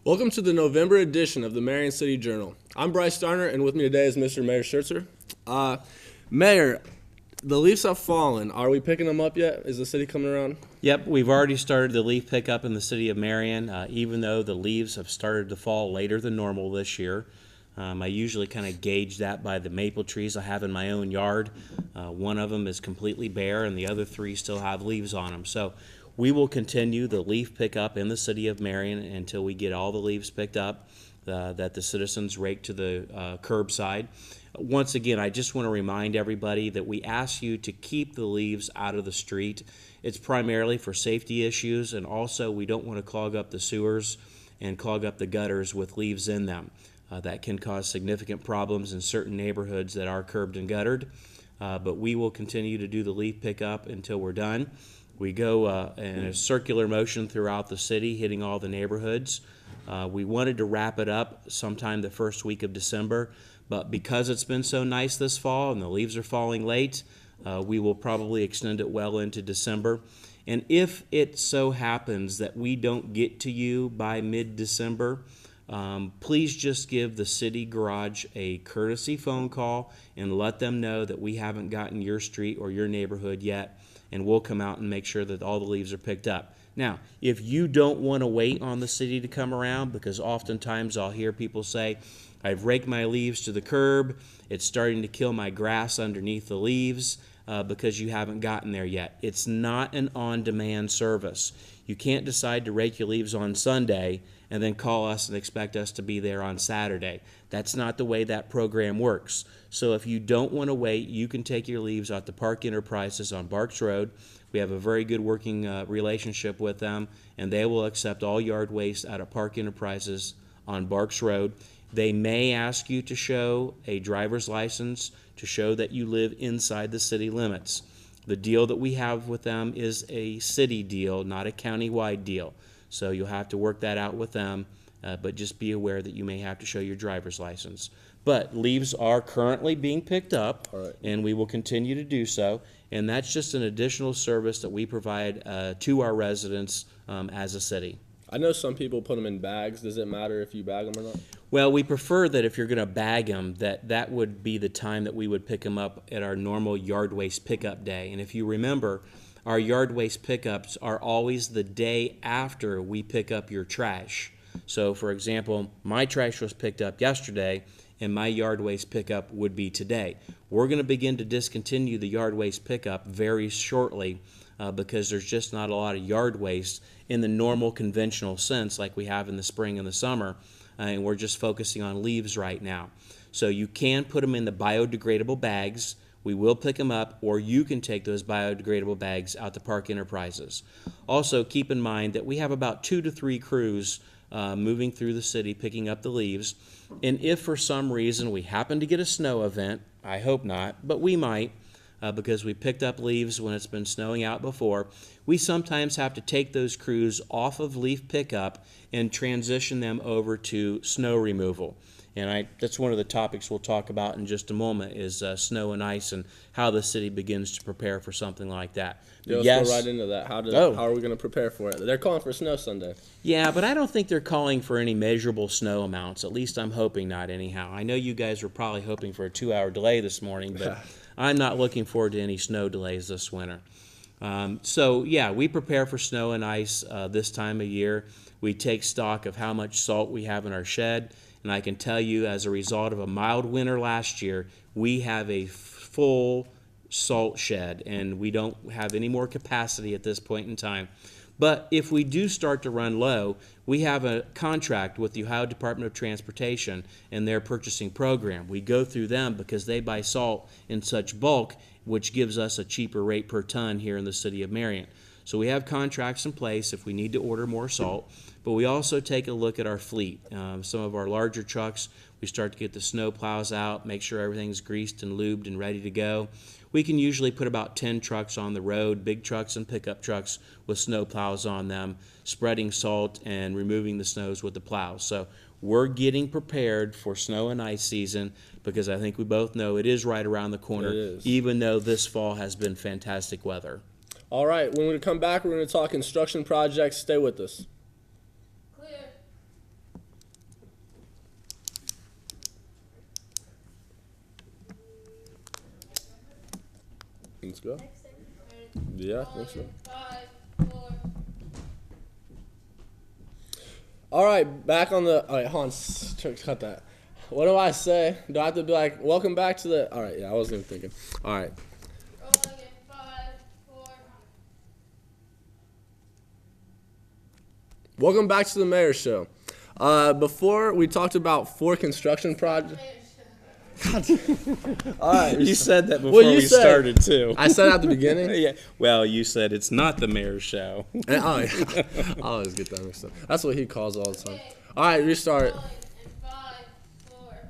Welcome to the November edition of the Marion City Journal. I'm Bryce Starner, and with me today is Mr. Mayor Shertzer. Mayor, the leaves have fallen. Are we picking them up yet? Is the city coming around? Yep, we've already started the leaf pickup in the city of Marion, even though the leaves have started to fall later than normal this year. I usually kind of gauge that by the maple trees I have in my own yard. One of them is completely bare, and the other three still have leaves on them. So we will continue the leaf pickup in the city of Marion until we get all the leaves picked up that the citizens rake to the curbside. Once again, I just want to remind everybody that we ask you to keep the leaves out of the street. It's primarily for safety issues, and also we don't want to clog up the sewers and clog up the gutters with leaves in them. That can cause significant problems in certain neighborhoods that are curbed and guttered, but we will continue to do the leaf pickup until we're done. We go in a circular motion throughout the city, hitting all the neighborhoods. We wanted to wrap it up sometime the first week of December, but because it's been so nice this fall and the leaves are falling late, we will probably extend it well into December. And if it so happens that we don't get to you by mid-December, please just give the city garage a courtesy phone call and let them know that we haven't gotten your street or your neighborhood yet, and we'll come out and make sure that all the leaves are picked up. Now, if you don't want to wait on the city to come around, because oftentimes I'll hear people say, I've raked my leaves to the curb, it's starting to kill my grass underneath the leaves because you haven't gotten there yet. It's not an on-demand service. You can't decide to rake your leaves on Sunday and then call us and expect us to be there on Saturday. That's not the way that program works. So if you don't want to wait, you can take your leaves out to Park Enterprises on Barks Road. We have a very good working relationship with them, and they will accept all yard waste out of Park Enterprises on Barks Road. They may ask you to show a driver's license to show that you live inside the city limits. The deal that we have with them is a city deal, not a county-wide deal. So you'll have to work that out with them, but just be aware that you may have to show your driver's license. But leaves are currently being picked up, and we will continue to do so. And that's just an additional service that we provide to our residents as a city. I know some people put them in bags. Does it matter if you bag them or not? Well, we prefer that if you're going to bag them, that would be the time that we would pick them up at our normal yard waste pickup day. And if you remember, our yard waste pickups are always the day after we pick up your trash. So, for example, my trash was picked up yesterday, and my yard waste pickup would be today. We're going to begin to discontinue the yard waste pickup very shortly because there's just not a lot of yard waste in the normal conventional sense like we have in the spring and the summer, and we're just focusing on leaves right now. So you can put them in the biodegradable bags. We will pick them up, or you can take those biodegradable bags out to Park Enterprises. Also, keep in mind that we have about 2 to 3 crews moving through the city picking up the leaves. And if for some reason we happen to get a snow event, I hope not, but we might, because we picked up leaves when it's been snowing out before, we sometimes have to take those crews off of leaf pickup and transition them over to snow removal. And that's one of the topics we'll talk about in just a moment is snow and ice and how the city begins to prepare for something like that. Yeah, let's go right into that. How are we going to prepare for it? They're calling for snow Sunday. Yeah, but I don't think they're calling for any measurable snow amounts. At least I'm hoping not anyhow. I know you guys were probably hoping for a 2-hour delay this morning, but I'm not looking forward to any snow delays this winter. So, yeah, we prepare for snow and ice this time of year. We take stock of how much salt we have in our shed. And I can tell you, as a result of a mild winter last year, we have a full salt shed, and we don't have any more capacity at this point in time. But if we do start to run low, we have a contract with the Ohio Department of Transportation and their purchasing program. We go through them because they buy salt in such bulk, which gives us a cheaper rate per ton here in the city of Marion. So we have contracts in place if we need to order more salt, but we also take a look at our fleet. Some of our larger trucks, we start to get the snow plows out, make sure everything's greased and lubed and ready to go. We can usually put about 10 trucks on the road, big trucks and pickup trucks with snow plows on them, spreading salt and removing the snows with the plows. So we're getting prepared for snow and ice season because I think we both know it is right around the corner, even though this fall has been fantastic weather. All right, when we come back, we're going to talk construction projects. Stay with us. Clear. Let's go. Yeah, I think so. 5, 4. All right, back on the. All right, Hans, cut that. What do I say? Do I have to be like, welcome back to the. All right, yeah, I wasn't even thinking. All right. Rolling in 5, 4. Welcome back to the Mayor Show. Before we talked about 4 construction projects. All right. You said that before Well, you we said- started too. I said at the beginning. Yeah. Well, you said it's not the mayor's show. And, oh, yeah. I always get that mixed up. That's what he calls all the time. All right, restart. Rolling in 5, 4.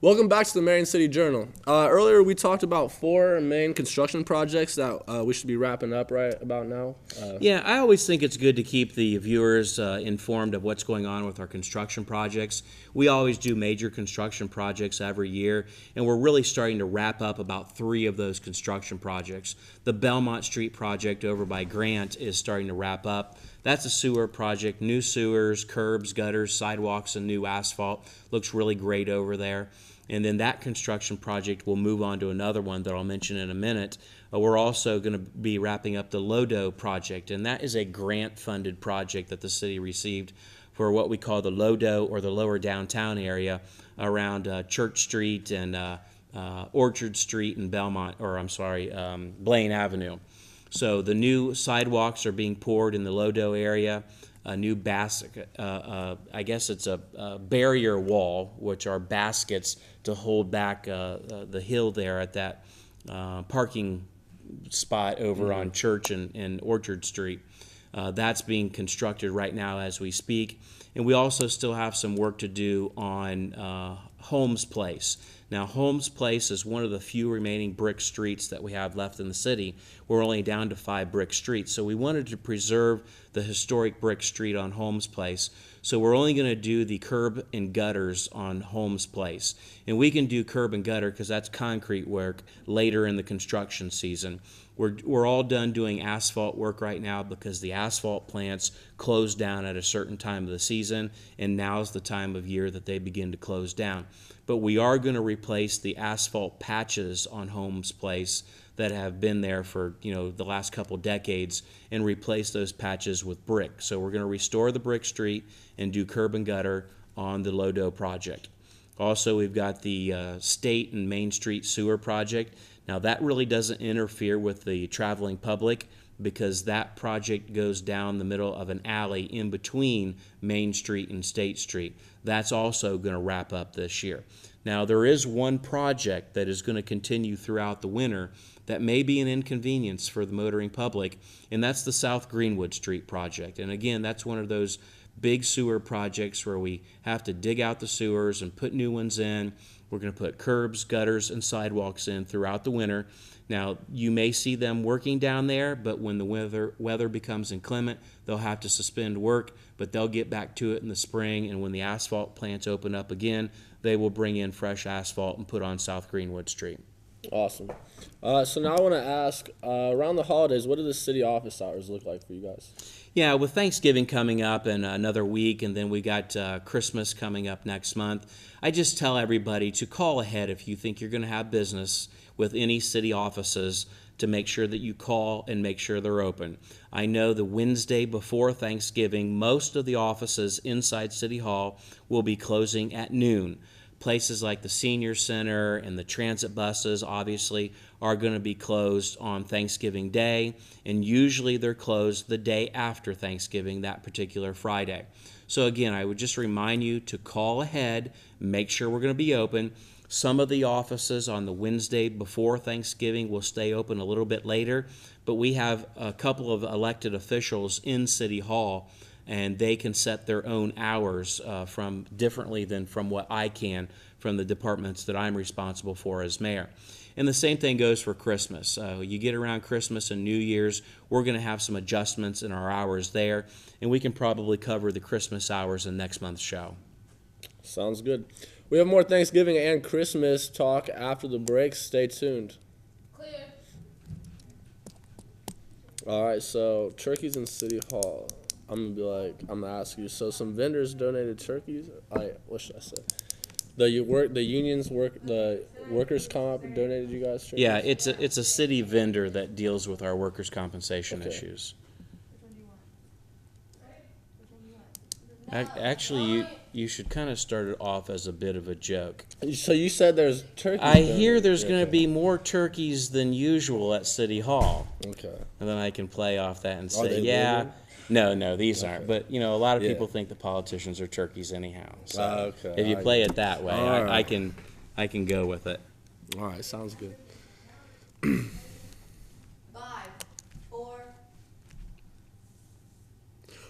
Welcome back to the Marion City Journal. Earlier we talked about 4 main construction projects that we should be wrapping up right about now. Yeah, I always think it's good to keep the viewers informed of what's going on with our construction projects. We always do major construction projects every year, and we're really starting to wrap up about 3 of those construction projects. The Belmont Street project over by Grant is starting to wrap up. That's a sewer project, new sewers, curbs, gutters, sidewalks, and new asphalt. Looks really great over there. And then that construction project will move on to another one that I'll mention in a minute. We're also going to be wrapping up the Lodo project, and that is a grant-funded project that the city received for what we call the Lodo, or the lower downtown area around Church Street and Orchard Street and Blaine Avenue. So the new sidewalks are being poured in the Lodo area. A new basket, I guess it's a barrier wall, which are baskets to hold back the hill there at that parking spot over on Church and Orchard Street. That's being constructed right now as we speak. And we also still have some work to do on Holmes Place. Now, Holmes Place is one of the few remaining brick streets that we have left in the city. We're only down to 5 brick streets, so we wanted to preserve the historic brick street on Holmes Place. So we're only going to do the curb and gutters on Holmes Place. And we can do curb and gutter because that's concrete work later in the construction season. We're all done doing asphalt work right now because the asphalt plants close down at a certain time of the season, and now's the time of year that they begin to close down. But we are going to replace the asphalt patches on Holmes Place that have been there for the last couple decades, and replace those patches with brick. So we're going to restore the brick street and do curb and gutter on the Lodo project. Also, we've got the State and Main Street sewer project. Now, that really doesn't interfere with the traveling public because that project goes down the middle of an alley in between Main Street and State Street. That's also going to wrap up this year. Now, there is one project that is going to continue throughout the winter that may be an inconvenience for the motoring public, and that's the South Greenwood Street project. And again, that's one of those big sewer projects where we have to dig out the sewers and put new ones in. We're going to put curbs, gutters, and sidewalks in throughout the winter. Now, you may see them working down there, but when the weather becomes inclement, they'll have to suspend work, but they'll get back to it in the spring, and when the asphalt plants open up again, they will bring in fresh asphalt and put on South Greenwood Street. Awesome. So now I want to ask, around the holidays, what do the city office hours look like for you guys? Yeah, with Thanksgiving coming up in another week, and then we got Christmas coming up next month, I just tell everybody to call ahead if you think you're going to have business with any city offices, to make sure that you call and make sure they're open. I know the Wednesday before Thanksgiving, most of the offices inside City Hall will be closing at noon. Places like the Senior Center and the transit buses obviously are going to be closed on Thanksgiving Day, and usually they're closed the day after Thanksgiving, that particular Friday. So again, I would just remind you to call ahead, make sure we're going to be open. Some of the offices on the Wednesday before Thanksgiving will stay open a little bit later, but we have a couple of elected officials in City Hall, and they can set their own hours from differently than from what I can from the departments that I'm responsible for as mayor. And the same thing goes for Christmas. You get around Christmas and New Year's, we're going to have some adjustments in our hours there, and we can probably cover the Christmas hours in next month's show. Sounds good. We have more Thanksgiving and Christmas talk after the break. Stay tuned. Clear. All right, so turkeys in City Hall. I'm going to ask you. So some vendors donated turkeys. What should I say? The unions the workers comp donated you guys turkeys? Yeah, it's a city vendor that deals with our workers' compensation Okay. issues. Actually, you should kind of start it off as a bit of a joke. So you said there's turkeys. I hear donated. there's going to Okay. be more turkeys than usual at City Hall. Okay. And then I can play off that and Are say, they yeah, living? no, these aren't. But, a lot of Yeah. people think the politicians are turkeys anyhow. So Okay, if you I play get it that way, All I right. can go with it. All right, sounds good. 5, 4,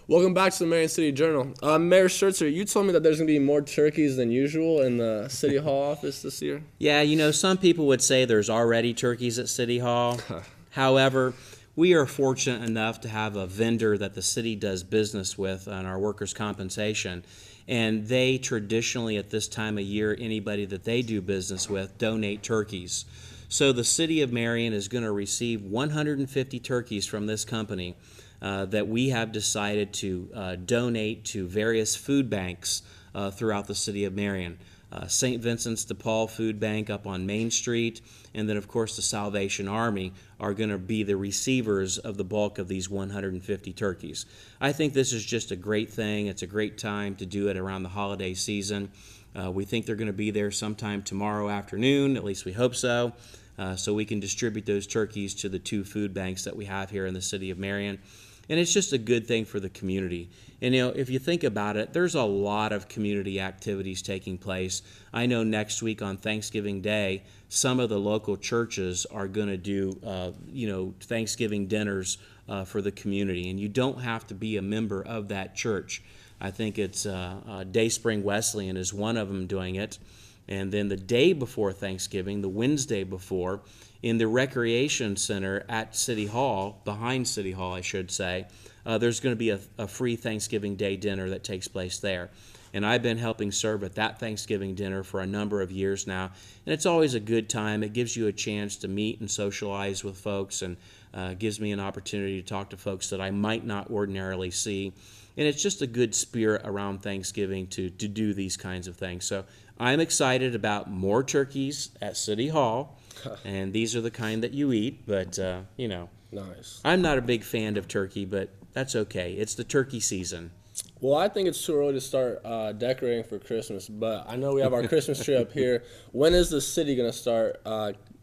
Welcome back to the Marion City Journal. Mayor Shertzer, you told me that there's going to be more turkeys than usual in the City Hall office this year. Yeah, some people would say there's already turkeys at City Hall. However, we are fortunate enough to have a vendor that the city does business with on our workers' compensation. And they traditionally, at this time of year, anybody that they do business with, donate turkeys. So the city of Marion is going to receive 150 turkeys from this company that we have decided to donate to various food banks throughout the city of Marion. St. Vincent's de Paul Food Bank up on Main Street, and then of course the Salvation Army are going to be the receivers of the bulk of these 150 turkeys. I think this is just a great thing. It's a great time to do it around the holiday season. We think they're going to be there sometime tomorrow afternoon, at least we hope so, so we can distribute those turkeys to the 2 food banks that we have here in the city of Marion. And it's just a good thing for the community. And if you think about it, there's a lot of community activities taking place. I know next week on Thanksgiving Day, some of the local churches are going to do, Thanksgiving dinners for the community. And you don't have to be a member of that church. I think it's Dayspring Wesleyan is one of them doing it. And then the day before Thanksgiving, the Wednesday before, in the Recreation Center at City Hall, behind City Hall, I should say, there's going to be a free Thanksgiving Day dinner that takes place there. And I've been helping serve at that Thanksgiving dinner for a number of years now. And it's always a good time. It gives you a chance to meet and socialize with folks, and gives me an opportunity to talk to folks that I might not ordinarily see. And it's just a good spirit around Thanksgiving to do these kinds of things. So I'm excited about more turkeys at City Hall, and these are the kind that you eat, but, Nice. I'm not a big fan of turkey, but that's okay. It's the turkey season. Well, I think it's too early to start decorating for Christmas, but I know we have our Christmas tree up here. When is the city going to start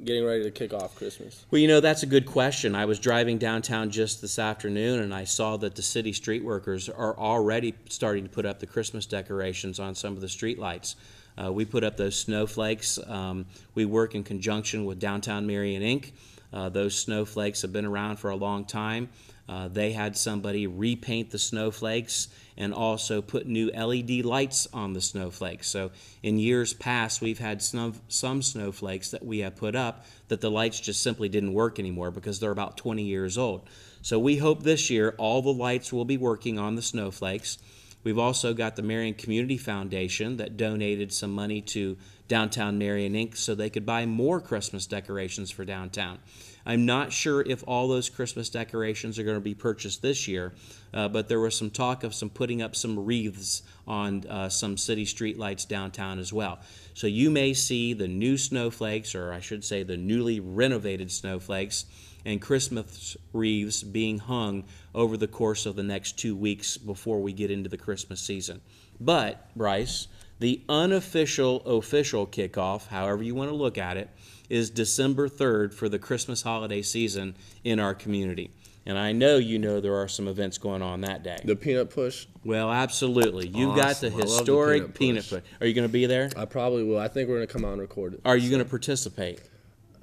getting ready to kick off Christmas? Well, that's a good question. I was driving downtown just this afternoon, and I saw that the city street workers are already starting to put up the Christmas decorations on some of the street lights. We put up those snowflakes. We work in conjunction with Downtown Marion, Inc. Those snowflakes have been around for a long time. They had somebody repaint the snowflakes and also put new LED lights on the snowflakes. So in years past, we've had some snowflakes that we have put up that the lights just simply didn't work anymore because they're about 20 years old. So we hope this year all the lights will be working on the snowflakes. We've also got the Marion Community Foundation that donated some money to Downtown Marion, Inc. so they could buy more Christmas decorations for downtown. I'm not sure if all those Christmas decorations are going to be purchased this year, but there was some talk of putting up some wreaths on some city street lights downtown as well. So you may see the new snowflakes, or I should say the newly renovated snowflakes, and Christmas wreaths being hung over the course of the next 2 weeks before we get into the Christmas season. But, Bryce, the official kickoff, however you want to look at it, is December 3rd for the Christmas holiday season in our community. And I know there are some events going on that day. The peanut push? Well, absolutely. You've got the Awesome. I love the historic peanut peanut push. push. Are you going to be there? I probably will. I think we're going to come out and record it. Are you going to participate?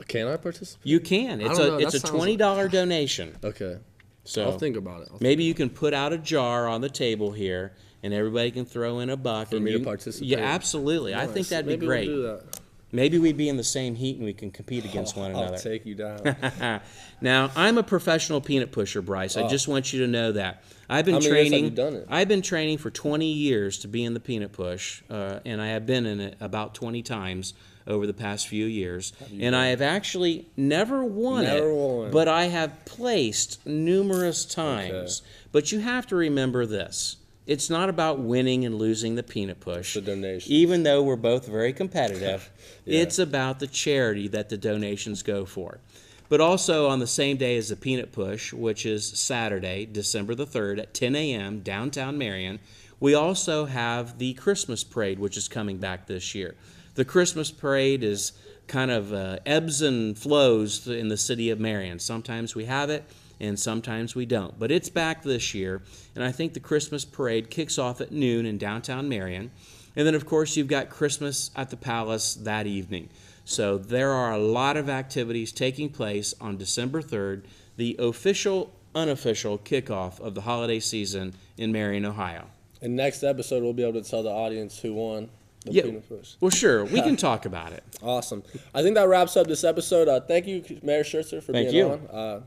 Can I participate? You can. It's don't know. it's That a sounds $20 donation. Okay. So I'll think about it. maybe you can put out a jar on the table here, and everybody can throw in a buck. For and me to you, participate? Yeah, absolutely. I think Nice. that'd Maybe be great. We'll do that. Maybe we'd be in the same heat and we can compete against one I'll another. take you down. Now, I'm a professional peanut pusher, Bryce. I just want you to know that. I've been How many years have training. you done it? I've been training for 20 years to be in the peanut push, and I have been in it about 20 times over the past few years. And I have actually never won Never it, won. but I have placed numerous times. Okay. But you have to remember this. it's not about winning and losing the peanut push. The donation. Even though we're both very competitive, Yeah. it's about the charity that the donations go for. But also on the same day as the peanut push, which is Saturday, December the 3rd at 10 a.m. downtown Marion, we also have the Christmas parade, which is coming back this year. The Christmas parade is kind of ebbs and flows in the city of Marion. Sometimes we have it, and sometimes we don't. But it's back this year, and I think the Christmas parade kicks off at noon in downtown Marion. And then, of course, you've got Christmas at the Palace that evening. So there are a lot of activities taking place on December 3rd, the official, unofficial kickoff of the holiday season in Marion, Ohio. And next episode, we'll be able to tell the audience who won the Yeah, peanut push. well, sure, we can talk about it. Awesome. I think that wraps up this episode. Thank you, Mayor Shertzer, for Thank being you. on.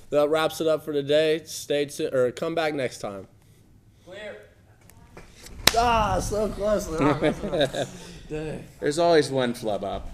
That wraps it up for today. Stay tuned, or come back next time. Clear. Ah, so close. Dang. There's always one flub up.